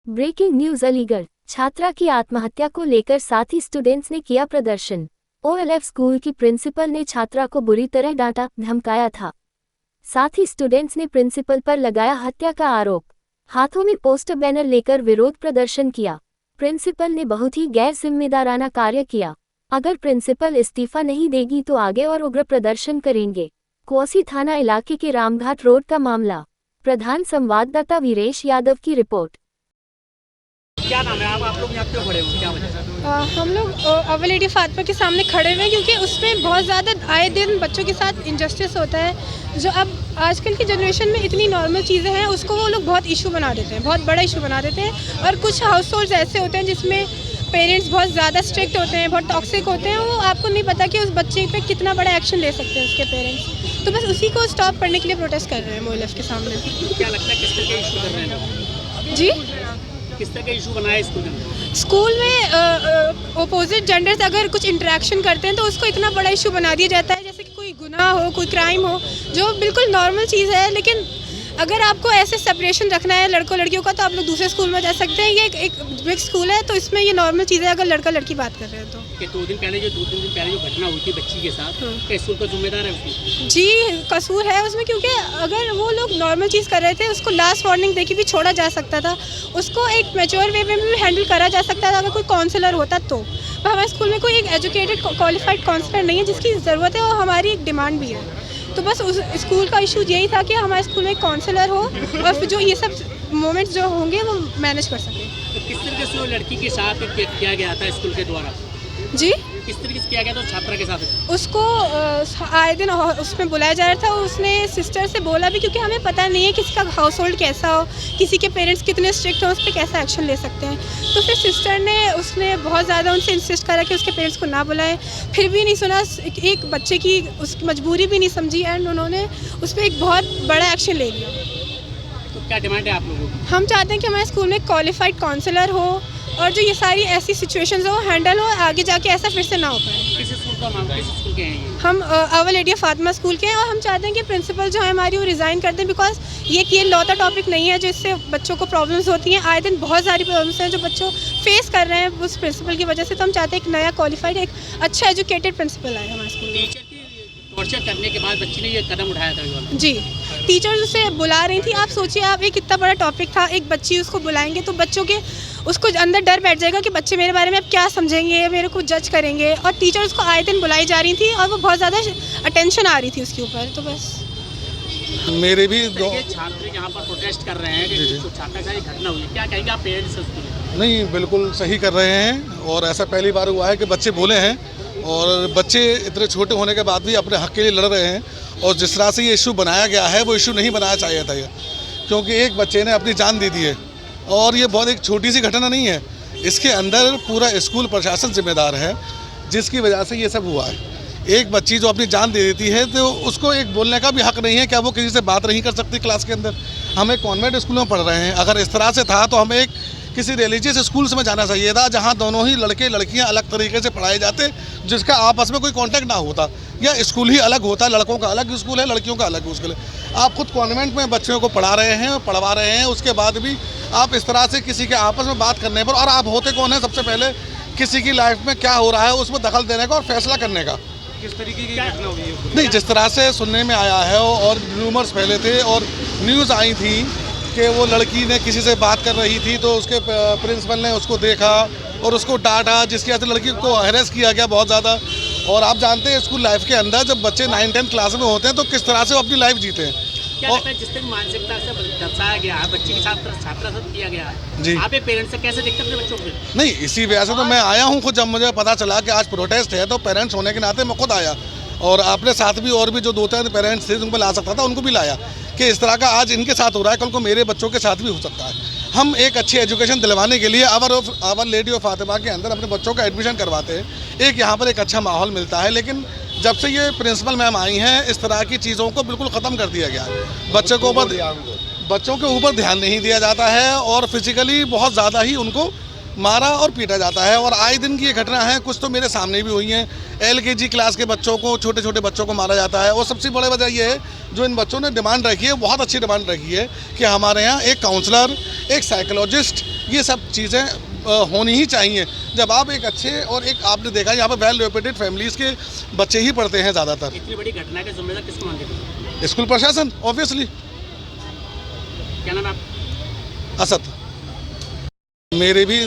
Breaking news Aligarh छात्रा की आत्महत्या को लेकर साथी स्टूडेंट्स ने किया प्रदर्शन। ओएलएफ स्कूल की प्रिंसिपल ने छात्रा को बुरी तरह डांटा धमकाया था। साथ ही स्टूडेंट्स ने प्रिंसिपल पर लगाया हत्या का आरोप। हाथों में पोस्टर बैनर लेकर विरोध प्रदर्शन किया। प्रिंसिपल ने बहुत ही गैर जिम्मेदाराना कार्य किया। अगर प्रिंसिपल इस्तीफा नहीं देगी तो आगे और उग्र प्रदर्शन करेंगे। कोसी थाना इलाके के रामघाट रोड का मामला। प्रधान संवाददाता वीरेश यादव की रिपोर्ट। क्या नाम है आप लोग यहाँ क्यों खड़े हो, क्या वजह? हम लोग अव्वल लेडी फातिमा के सामने खड़े हुए हैं क्योंकि उसमें बहुत ज़्यादा आए दिन बच्चों के साथ इंजस्टिस होता है। जो अब आजकल की जनरेशन में इतनी नॉर्मल चीज़ें हैं उसको वो लोग बहुत इशू बना देते हैं, बहुत बड़ा इशू बना देते हैं। और कुछ हाउस होल्ड्स ऐसे होते हैं जिसमें पेरेंट्स बहुत ज़्यादा स्ट्रिक्ट होते हैं, बहुत टॉक्सिक होते हैं। वो आपको नहीं पता कि उस बच्चे पे कितना बड़ा एक्शन ले सकते हैं उसके पेरेंट्स। तो बस उसी को स्टॉप करने के लिए प्रोटेस्ट कर रहे हैं मोएलएफ के सामने। क्या लगता है किस तरह के इशू कर रहे हैं जी, किस तरह का इशू बनाया स्कूल में अपोजिट जेंडर से अगर कुछ इंटरेक्शन करते हैं तो उसको इतना बड़ा इशू बना दिया जाता है जैसे कि कोई गुनाह हो, कोई क्राइम हो, जो बिल्कुल नॉर्मल चीज़ है। लेकिन अगर आपको ऐसे सेपरेशन रखना है लड़कों लड़कियों का तो आप लोग दूसरे स्कूल में जा सकते हैं। ये एक बिग स्कूल है तो इसमें ये नॉर्मल चीज़ है अगर लड़का लड़की बात कर रहे हैं तो। कि दो दिन पहले जो घटना हुई थी बच्ची के साथ, क्या स्कूल का जिम्मेदार है उसमें? जी, कसूर है उसमें क्योंकि अगर वो लोग नॉर्मल चीज़ कर रहे थे उसको लास्ट वार्निंग देके भी छोड़ा जा सकता था, उसको एक मैच्योर वे में भी हैंडल करा जा सकता था अगर कोई काउंसलर होता तो। पर हमारे स्कूल में कोई एक एजुकेटेड क्वालिफाइड काउंसलर नहीं है जिसकी ज़रूरत है और हमारी एक डिमांड भी है। तो बस उस स्कूल का इशू यही था कि हमारे स्कूल में एक काउंसलर हो और फिर जो ये सब मोमेंट्स जो होंगे वो मैनेज कर सकें। तो किस तरीके से वो लड़की के साथ किया गया था स्कूल के द्वारा? जी, किस तरीके से किया गया था छात्रा के साथ? उसको आए दिन उसमें बुलाया जा रहा था। उसने सिस्टर से बोला भी क्योंकि हमें पता नहीं है किसी का हाउस होल्ड कैसा हो, किसी के पेरेंट्स कितने स्ट्रिक्ट हो, उस पर कैसा एक्शन ले सकते हैं। तो फिर सिस्टर ने उसने बहुत ज़्यादा उनसे इंसिस्ट करा कि उसके पेरेंट्स को ना बुलाएं, फिर भी नहीं सुना। एक बच्चे की उसकी मजबूरी भी नहीं समझी एंड उन्होंने उस पर एक बहुत बड़ा एक्शन ले लिया। तो क्या डिमांड है आप लोगों की? हम चाहते हैं कि हमारे स्कूल में क्वालिफाइड काउंसलर हो और जो ये सारी ऐसी सिचुएशंस हो हैंडल हो, आगे जाके ऐसा फिर से ना हो पाए। किस स्कूल का मामला, किस स्कूल के हैं ये? हम अव्वल लेडी फातिमा स्कूल के हैं और हम चाहते हैं कि प्रिंसिपल जो है हमारी वो रिज़ाइन कर दें बिकॉज ये लौता टॉपिक नहीं है जिससे बच्चों को प्रॉब्लम्स होती हैं। आए दिन बहुत सारी प्रॉब्लम्स हैं जो बच्चों फेस कर रहे हैं उस प्रिंसिपल की वजह से। तो हम चाहते हैं एक नया क्वालिफाइड एक अच्छा एजुकेटेड प्रिंसिपल आए हमारे स्कूल में। टीचर की टॉर्चर करने के बाद बच्ची ने ये कदम उठाया था? जी, टीचर्स उसे बुला रही थी। आप सोचिए, आप एक इतना बड़ा टॉपिक था, एक बच्ची उसको बुलाएंगे तो बच्चों के उसको अंदर डर बैठ जाएगा कि बच्चे मेरे बारे में अब क्या समझेंगे, मेरे को जज करेंगे। और टीचर उसको आए दिन बुलाई जा रही थी और वो बहुत ज़्यादा अटेंशन आ रही थी उसके ऊपर। तो बस मेरे भी छात्र यहाँ पर प्रोटेस्ट कर रहे हैं कि छात्रा का ये घटना हुई, क्या कहेंगे आप पेरेंट्स उसके? नहीं, बिल्कुल सही कर रहे हैं और ऐसा पहली बार हुआ है कि बच्चे बोले हैं और बच्चे इतने छोटे होने के बाद भी अपने हक के लिए लड़ रहे हैं। और जिस तरह से ये इशू बनाया गया है वो इशू नहीं बनाया चाहिए था ये, क्योंकि एक बच्चे ने अपनी जान दे दी है और ये बहुत एक छोटी सी घटना नहीं है। इसके अंदर पूरा स्कूल प्रशासन जिम्मेदार है जिसकी वजह से ये सब हुआ है। एक बच्ची जो अपनी जान दे देती है तो उसको एक बोलने का भी हक नहीं है। क्या वो किसी से बात नहीं कर सकती क्लास के अंदर? हम एक कॉन्वेंट स्कूल में पढ़ रहे हैं, अगर इस तरह से था तो हमें एक किसी रिलीजियस स्कूल्स में जाना चाहिए था जहाँ दोनों ही लड़के लड़कियाँ अलग तरीके से पढ़ाए जाते, जिसका आपस में कोई कांटेक्ट ना होता। या स्कूल ही अलग होता, लड़कों का अलग स्कूल है, लड़कियों का अलग स्कूल है। आप खुद कॉन्वेंट में बच्चों को पढ़ा रहे हैं और पढ़वा रहे हैं, उसके बाद भी आप इस तरह से किसी के आपस में बात करने पर, और आप होते कौन है सबसे पहले किसी की लाइफ में क्या हो रहा है उसमें दखल देने का और फैसला करने का। किस तरीके की घटना हुई है? नहीं, जिस तरह से सुनने में आया है और रूमर्स फैले थे और न्यूज़ आई थी कि वो लड़की ने किसी से बात कर रही थी तो उसके प्रिंसिपल ने उसको देखा और उसको डांटा, जिसकी वजह से लड़की को हैरेस किया गया बहुत ज़्यादा। और आप जानते हैं स्कूल लाइफ के अंदर जब बच्चे 9-10 क्लास में होते हैं तो किस तरह से वो अपनी लाइफ जीते हैं। क्या लगता है जिस तरह मानसिकता से दर्शाया गया है बच्चे के साथ छात्रा से किया गया है जी, आप एक पेरेंट्स से कैसे देखते हैं अपने बच्चों को? नहीं, इसी वजह से तो मैं आया हूँ खुद। जब मुझे पता चला कि आज प्रोटेस्ट है तो पेरेंट्स होने के नाते मैं खुद आया और अपने साथ भी और भी जो 2-3 पेरेंट्स थे उनको ला सकता था उनको भी लाया कि इस तरह का आज इनके साथ हो रहा है, कल को मेरे बच्चों के साथ भी हो सकता है। हम एक अच्छी एजुकेशन दिलवाने के लिए अव्वल लेडी ऑफ फातिमा के अंदर अपने बच्चों का एडमिशन करवाते हैं। एक यहाँ पर एक अच्छा माहौल मिलता है, लेकिन जब से ये प्रिंसिपल मैम आई हैं इस तरह की चीज़ों को बिल्कुल ख़त्म कर दिया गया है। बच्चों के ऊपर ध्यान नहीं दिया जाता है और फिजिकली बहुत ज़्यादा ही उनको मारा और पीटा जाता है। और आए दिन की ये घटना है, कुछ तो मेरे सामने भी हुई हैं। LKG क्लास के बच्चों को, छोटे छोटे बच्चों को मारा जाता है। और सबसे बड़ी वजह ये है जो इन बच्चों ने डिमांड रखी है, बहुत अच्छी डिमांड रखी है कि हमारे यहाँ एक काउंसलर, एक साइकोलॉजिस्ट, ये सब चीज़ें होनी ही चाहिए। जब आप एक अच्छे और एक आपने देखा यहाँ पर वेल रेपुटेड फैमिलीज़ के बच्चे ही पढ़ते हैं ज़्यादातर। इतनी बड़ी घटना का जिम्मेदार किसको मानते हैं? स्कूल प्रशासन ऑब्वियसली। क्या नाम है आपका? असद। मेरे भी